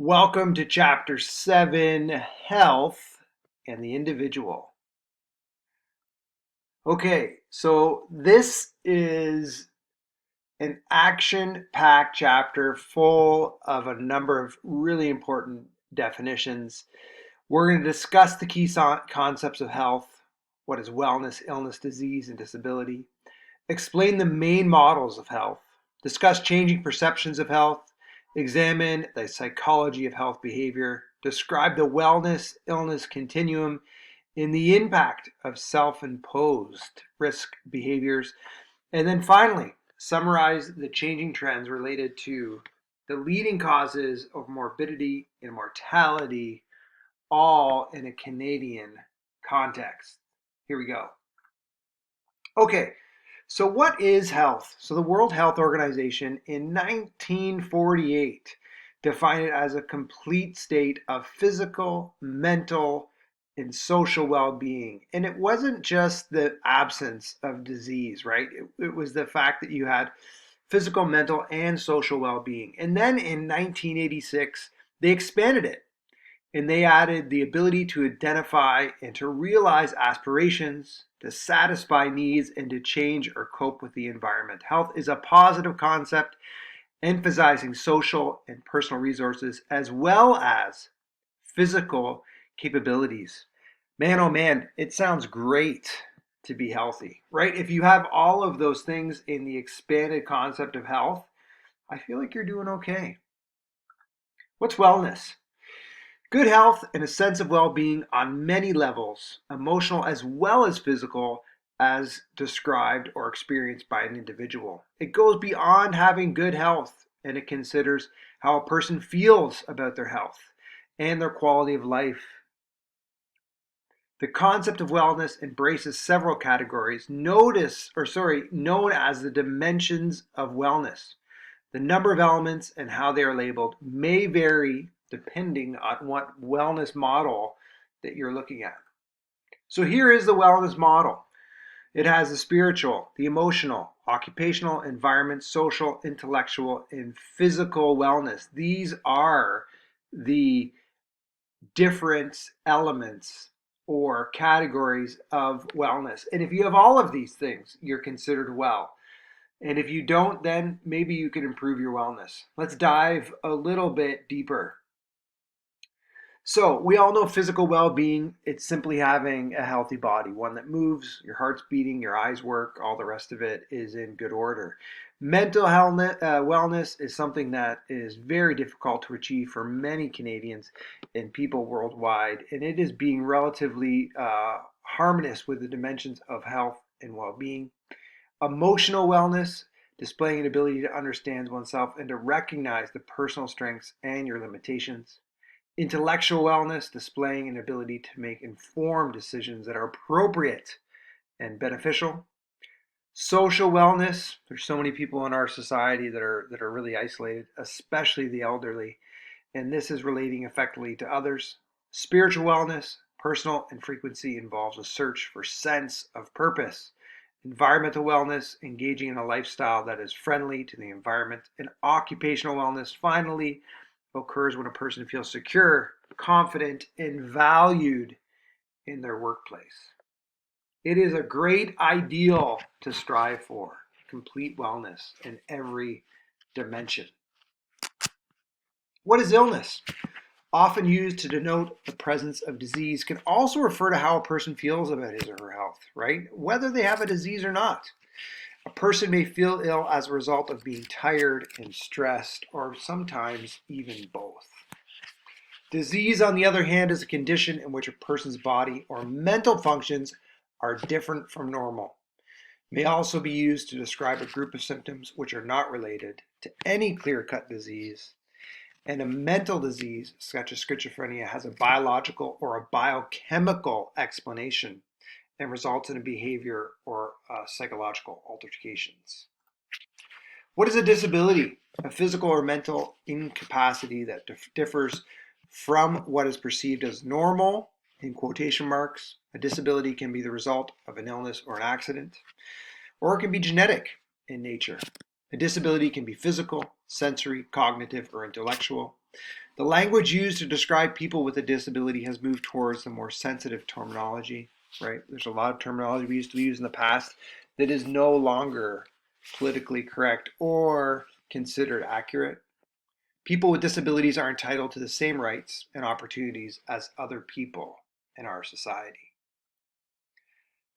Welcome to Chapter 7, Health and the Individual. Okay, so this is an action-packed chapter full of a number of really important definitions. We're going to discuss the key concepts of health, what is wellness, illness, disease, and disability, explain the main models of health, discuss changing perceptions of health, examine the psychology of health behavior, describe the wellness illness continuum in the impact of self imposed risk behaviors, and then finally, summarize the changing trends related to the leading causes of morbidity and mortality, all in a Canadian context. Here we go. Okay, so what is health? So the World Health Organization in 1948 defined it as a complete state of physical, mental, and social well-being. And it wasn't just the absence of disease, right? It was the fact that you had physical, mental, and social well-being. And then in 1986, they expanded it and they added the ability to identify and to realize aspirations, to satisfy needs, and to change or cope with the environment. Health is a positive concept, emphasizing social and personal resources as well as physical capabilities. Man, oh man, it sounds great to be healthy, right? If you have all of those things in the expanded concept of health, I feel like you're doing okay. What's wellness? Good health and a sense of well-being on many levels, emotional as well as physical, as described or experienced by an individual. It goes beyond having good health and it considers how a person feels about their health and their quality of life. The concept of wellness embraces several categories, known as the dimensions of wellness. The number of elements and how they are labeled may vary depending on what wellness model that you're looking at. So here is the wellness model. It has the spiritual, the emotional, occupational, environment, social, intellectual, and physical wellness. These are the different elements or categories of wellness. And if you have all of these things, you're considered well. And if you don't, then maybe you can improve your wellness. Let's dive a little bit deeper. So we all know physical well-being, it's simply having a healthy body, one that moves, your heart's beating, your eyes work, all the rest of it is in good order. Mental wellness is something that is very difficult to achieve for many Canadians and people worldwide, and it is being relatively harmonious with the dimensions of health and well-being. Emotional wellness, displaying an ability to understand oneself and to recognize the personal strengths and your limitations. Intellectual wellness, displaying an ability to make informed decisions that are appropriate and beneficial. Social wellness, there's so many people in our society that are really isolated, especially the elderly, and this is relating effectively to others. Spiritual wellness, personal and frequency, involves a search for sense of purpose. Environmental wellness, engaging in a lifestyle that is friendly to the environment. And occupational wellness, finally, occurs when a person feels secure, confident, and valued in their workplace. It is a great ideal to strive for, complete wellness in every dimension. What is illness? Often used to denote the presence of disease, can also refer to how a person feels about his or her health, right? Whether they have a disease or not. A person may feel ill as a result of being tired and stressed, or sometimes even both. Disease, on the other hand, is a condition in which a person's body or mental functions are different from normal. It may also be used to describe a group of symptoms which are not related to any clear-cut disease. And a mental disease, such as schizophrenia, has a biological or a biochemical explanation and results in a behavior or psychological altercations. What is a disability? A physical or mental incapacity that differs from what is perceived as normal, in quotation marks. A disability can be the result of an illness or an accident, or it can be genetic in nature. A disability can be physical, sensory, cognitive, or intellectual. The language used to describe people with a disability has moved towards the more sensitive terminology, right? There's a lot of terminology we used to use in the past that is no longer politically correct or considered accurate. People with disabilities are entitled to the same rights and opportunities as other people in our society.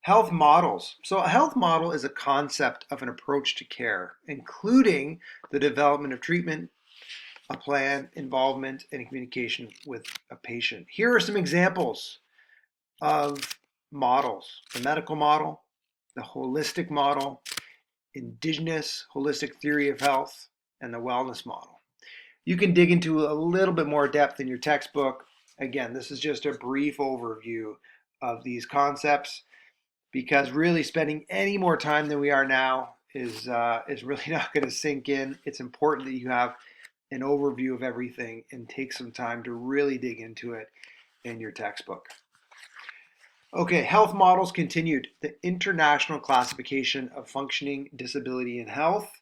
Health models. So, a health model is a concept of an approach to care, including the development of treatment, a plan, involvement, and communication with a patient. Here are some examples of models: the medical model, the holistic model, indigenous holistic theory of health, and the wellness model. You can dig into a little bit more depth in your textbook. Again, this is just a brief overview of these concepts, because really spending any more time than we are now is really not going to sink in. It's important that you have an overview of everything and take some time to really dig into it in your textbook. Okay, health models continued. The International Classification of Functioning, Disability, and Health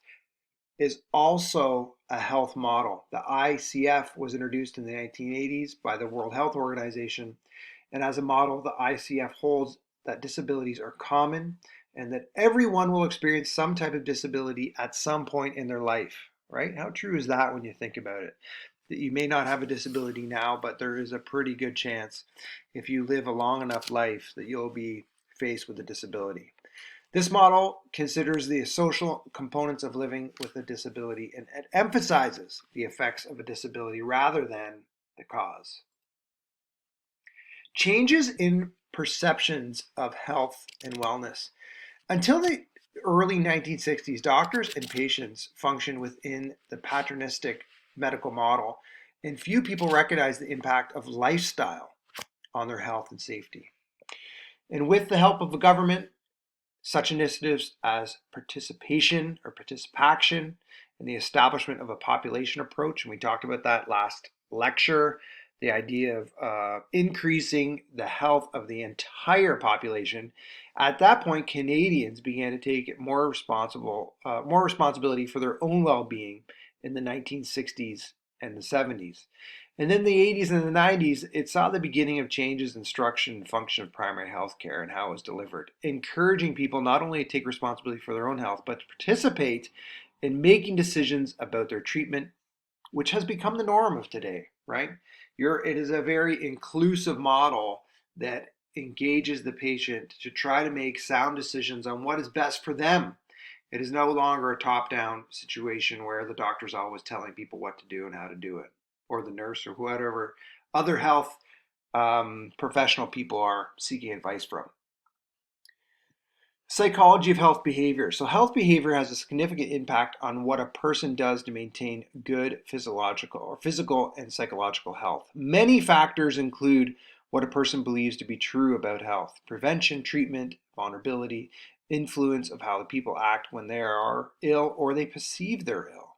is also a health model. The ICF was introduced in the 1980s by the World Health Organization, and as a model, the ICF holds that disabilities are common and that everyone will experience some type of disability at some point in their life, right? How true is that when you think about it? That you may not have a disability now, but there is a pretty good chance if you live a long enough life that you'll be faced with a disability. This model considers the social components of living with a disability, and it emphasizes the effects of a disability rather than the cause. Changes in perceptions of health and wellness. Until the early 1960s, doctors and patients functioned within the paternalistic medical model, and few people recognized the impact of lifestyle on their health and safety. And with the help of the government, such initiatives as participation or participation and the establishment of a population approach, and we talked about that last lecture, the idea of increasing the health of the entire population. At that point, Canadians began to take more responsibility for their own well-being in the 1960s and the 70s. And then the 80s and the 90s, it saw the beginning of changes in structure and function of primary health care and how it was delivered, encouraging people not only to take responsibility for their own health, but to participate in making decisions about their treatment, which has become the norm of today, right? It is a very inclusive model that engages the patient to try to make sound decisions on what is best for them. It is no longer a top-down situation where the doctor's always telling people what to do and how to do it, or the nurse or whatever other health professional people are seeking advice from. Psychology of health behavior. So health behavior has a significant impact on what a person does to maintain good physical and psychological health. Many factors include what a person believes to be true about health: prevention, treatment, vulnerability, influence of how the people act when they are ill or they perceive they're ill.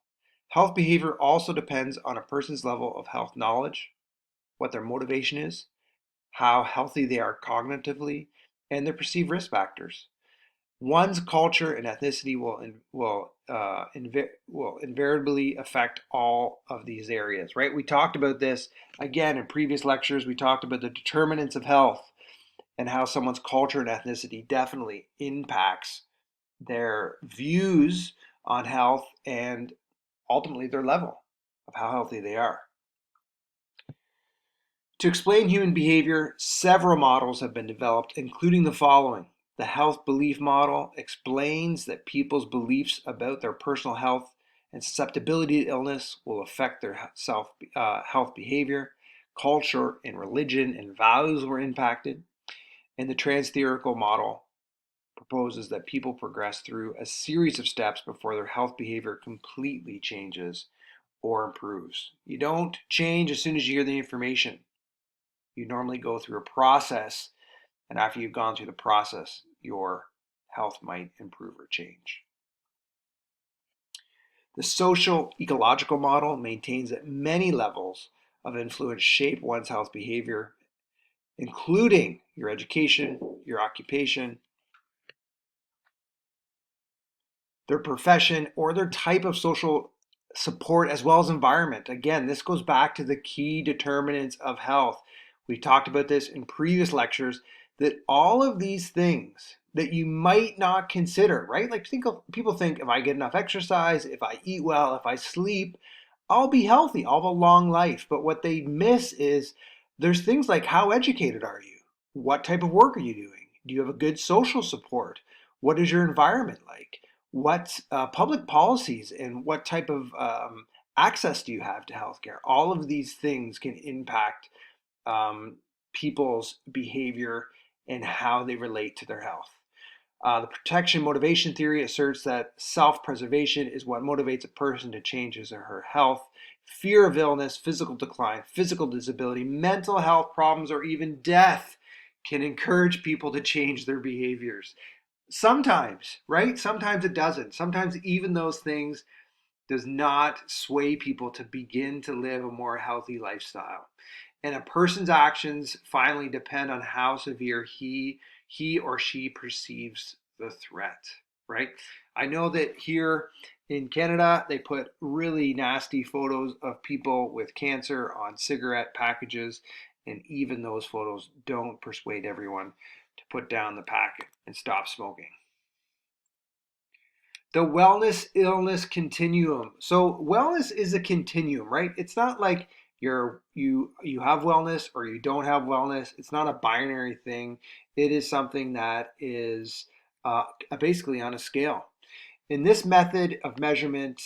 Health behavior also depends on a person's level of health knowledge, what their motivation is, how healthy they are cognitively, and their perceived risk factors. One's culture and ethnicity will invariably affect all of these areas, right? We talked about this again in previous lectures. We talked about the determinants of health and how someone's culture and ethnicity definitely impacts their views on health and ultimately their level of how healthy they are. To explain human behavior, several models have been developed, including the following. The health belief model explains that people's beliefs about their personal health and susceptibility to illness will affect their health behavior. Culture and religion and values were impacted. And the trans-theoretical model proposes that people progress through a series of steps before their health behavior completely changes or improves. You don't change as soon as you hear the information. You normally go through a process, and after you've gone through the process, your health might improve or change. The social ecological model maintains that many levels of influence shape one's health behavior, including your education, your occupation, their profession, or their type of social support as well as environment. Again, this goes back to the key determinants of health. We talked about this in previous lectures that all of these things that you might not consider, right? Like people think if I get enough exercise, if I eat well, if I sleep, I'll be healthy, I'll have a long life. But what they miss is there's things like how educated are you? What type of work are you doing? Do you have a good social support? What is your environment like? What public policies and what type of access do you have to healthcare? All of these things can impact um, people's behavior and how they relate to their health. The protection motivation theory asserts that self preservation is what motivates a person to change his or her health. Fear of illness, physical decline, physical disability, mental health problems, or even death can encourage people to change their behaviors. Sometimes, right? Sometimes it doesn't. Sometimes even those things does not sway people to begin to live a more healthy lifestyle. And a person's actions finally depend on how severe he or she perceives the threat, right? I know that here in Canada, they put really nasty photos of people with cancer on cigarette packages, and even those photos don't persuade everyone to put down the packet and stop smoking. The wellness illness continuum. So wellness is a continuum, right? It's not like you have wellness or you don't have wellness. It's not a binary thing. It is something that is basically on a scale. In this method of measurement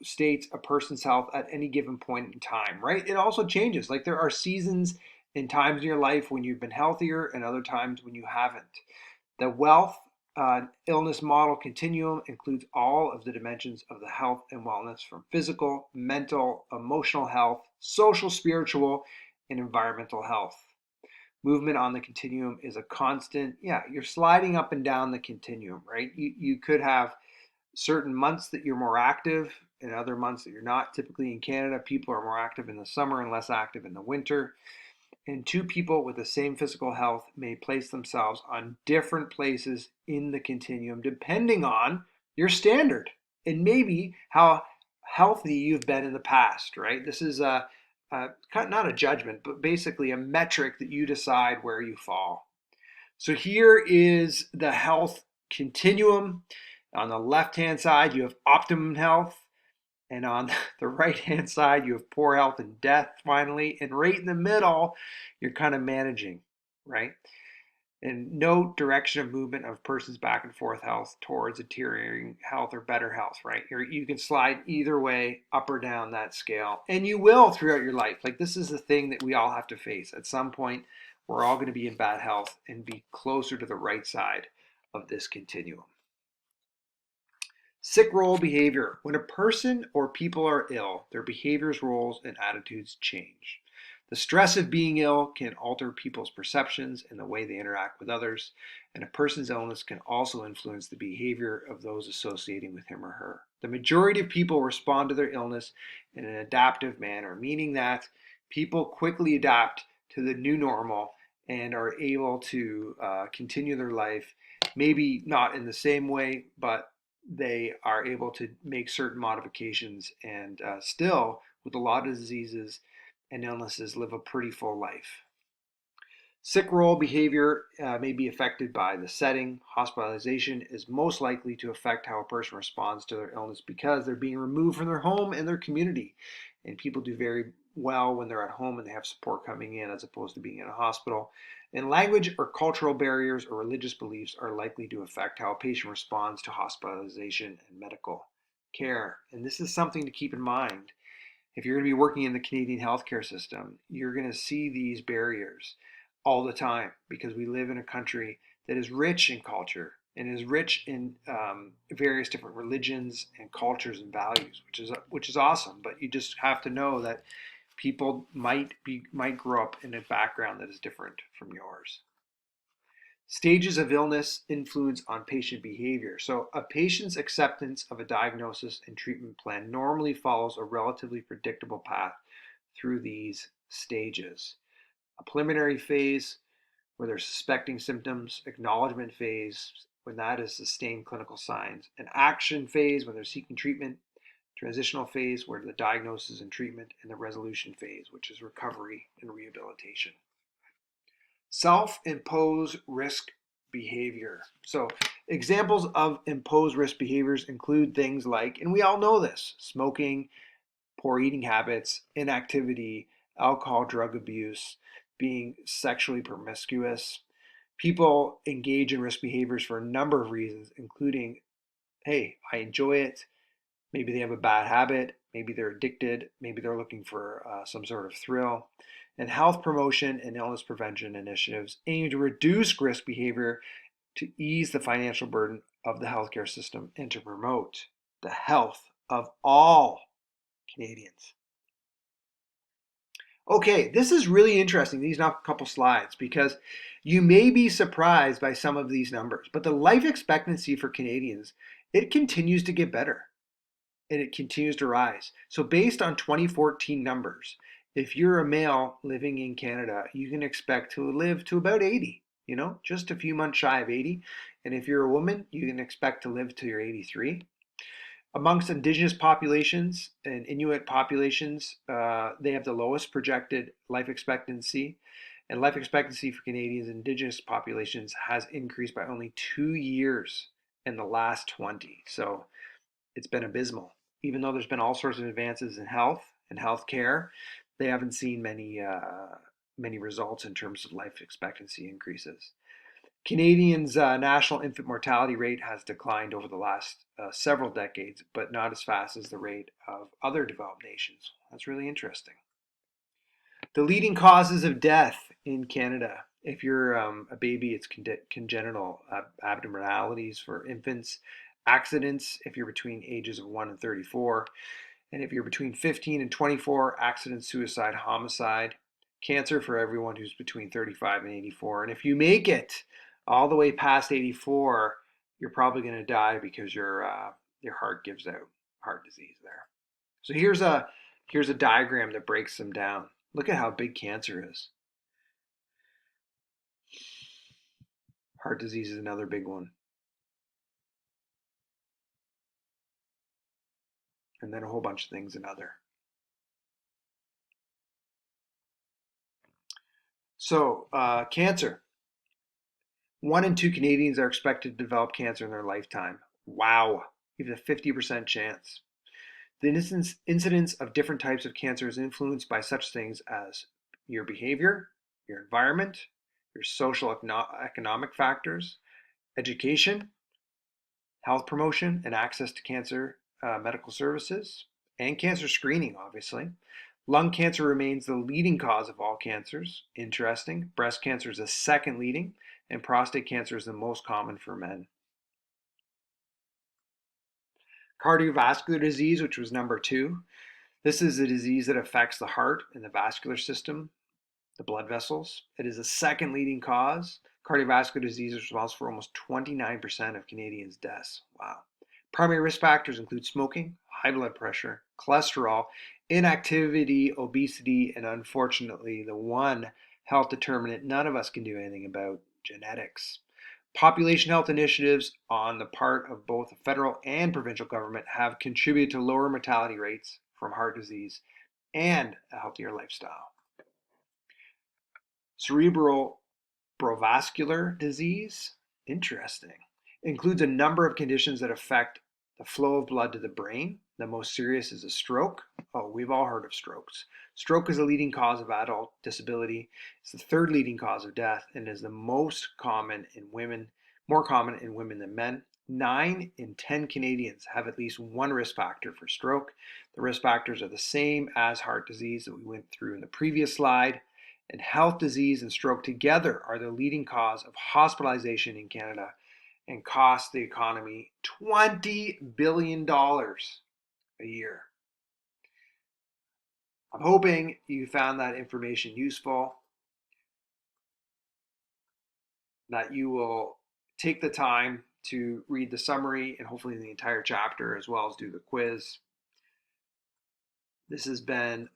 states a person's health at any given point in time, right? It also changes. Like there are seasons and times in your life when you've been healthier and other times when you haven't. The wealth illness model continuum includes all of the dimensions of the health and wellness from physical, mental, emotional health, social, spiritual, and environmental health. Movement on the continuum is a constant, yeah, you're sliding up and down the continuum, right? You could have certain months that you're more active and other months that you're not. Typically in Canada, people are more active in the summer and less active in the winter. And two people with the same physical health may place themselves on different places in the continuum depending on your standard and maybe how healthy you've been in the past, right? This is not a judgment, but basically a metric that you decide where you fall. So here is the health continuum. On the left hand side, you have optimum health. And on the right hand side, you have poor health and death finally. And right in the middle, you're kind of managing, right? And no direction of movement of person's back and forth health towards deteriorating health or better health, right? You can slide either way, up or down that scale. And you will throughout your life. Like this is the thing that we all have to face. At some point, we're all going to be in bad health and be closer to the right side of this continuum. Sick role behavior. When a person or people are ill, their behaviors, roles, and attitudes change. The stress of being ill can alter people's perceptions and the way they interact with others, and a person's illness can also influence the behavior of those associating with him or her. The majority of people respond to their illness in an adaptive manner, meaning that people quickly adapt to the new normal and are able to continue their life, maybe not in the same way, but they are able to make certain modifications and still, with a lot of diseases and illnesses, live a pretty full life. Sick role behavior may be affected by the setting. Hospitalization is most likely to affect how a person responds to their illness because they're being removed from their home and their community. And people do very well when they're at home and they have support coming in as opposed to being in a hospital. And language or cultural barriers or religious beliefs are likely to affect how a patient responds to hospitalization and medical care. And this is something to keep in mind. If you're going to be working in the Canadian healthcare system, you're going to see these barriers all the time because we live in a country that is rich in culture and is rich in various different religions and cultures and values, which is awesome. But you just have to know that people might grow up in a background that is different from yours. Stages of illness influence on patient behavior. So, a patient's acceptance of a diagnosis and treatment plan normally follows a relatively predictable path through these stages. A preliminary phase, where they're suspecting symptoms, acknowledgement phase, when that is sustained clinical signs, an action phase, when they're seeking treatment, transitional phase, where the diagnosis and treatment, and the resolution phase, which is recovery and rehabilitation. Self-imposed risk behavior. So examples of imposed risk behaviors include things like, and we all know this, smoking, poor eating habits, inactivity, alcohol, drug abuse, being sexually promiscuous. People engage in risk behaviors for a number of reasons, including, hey, I enjoy it. Maybe they have a bad habit. Maybe they're addicted. Maybe they're looking for some sort of thrill. And health promotion and illness prevention initiatives aim to reduce risk behavior, to ease the financial burden of the healthcare system, and to promote the health of all Canadians. Okay, this is really interesting, these next couple slides, because you may be surprised by some of these numbers, but the life expectancy for Canadians, it continues to get better and it continues to rise. So based on 2014 numbers, if you're a male living in Canada, you can expect to live to about 80, just a few months shy of 80. And if you're a woman, you can expect to live to your 83. Amongst Indigenous populations and Inuit populations, they have the lowest projected life expectancy. And life expectancy for Canadians and Indigenous populations has increased by only 2 years in the last 20. So it's been abysmal. Even though there's been all sorts of advances in health and healthcare, they haven't seen many results in terms of life expectancy increases. Canadians' national infant mortality rate has declined over the last several decades, but not as fast as the rate of other developed nations. That's really interesting. The leading causes of death in Canada. If you're a baby, it's congenital abnormalities for infants, accidents if you're between ages of 1 and 34, and if you're between 15 and 24, accident, suicide, homicide, cancer for everyone who's between 35 and 84. And if you make it all the way past 84, you're probably going to die because your heart gives out, heart disease there. So here's a diagram that breaks them down. Look at how big cancer is. Heart disease is another big one. And then a whole bunch of things another. So cancer. 1 in 2 Canadians are expected to develop cancer in their lifetime. Wow, even a 50% chance. The incidence of different types of cancer is influenced by such things as your behavior, your environment, your social economic factors, education, health promotion and access to cancer medical services, and cancer screening, obviously. Lung cancer remains the leading cause of all cancers. Interesting. Breast cancer is the second leading, and prostate cancer is the most common for men. Cardiovascular disease, which was number 2. This is a disease that affects the heart and the vascular system, the blood vessels. It is the second leading cause. Cardiovascular disease is responsible for almost 29% of Canadians' deaths. Wow. Primary risk factors include smoking, high blood pressure, cholesterol, inactivity, obesity, and unfortunately, the one health determinant none of us can do anything about, genetics. Population health initiatives on the part of both the federal and provincial government have contributed to lower mortality rates from heart disease and a healthier lifestyle. Cerebral vascular disease, interesting, includes a number of conditions that affect the flow of blood to the brain. The most serious is a stroke. Oh, we've all heard of strokes. Stroke is a leading cause of adult disability. It's the third leading cause of death and is the most common in women, more common in women than men. 9 in 10 Canadians have at least one risk factor for stroke. The risk factors are the same as heart disease that we went through in the previous slide. And health disease and stroke together are the leading cause of hospitalization in Canada and cost the economy $20 billion a year. I'm hoping you found that information useful, that you will take the time to read the summary and hopefully the entire chapter as well as do the quiz. This has been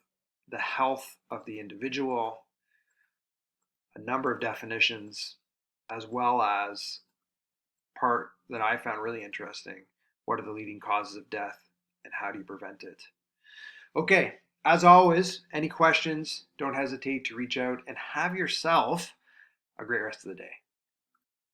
the health of the individual, a number of definitions, as well as part that I found really interesting. What are the leading causes of death and how do you prevent it? Okay, as always, any questions, don't hesitate to reach out and have yourself a great rest of the day.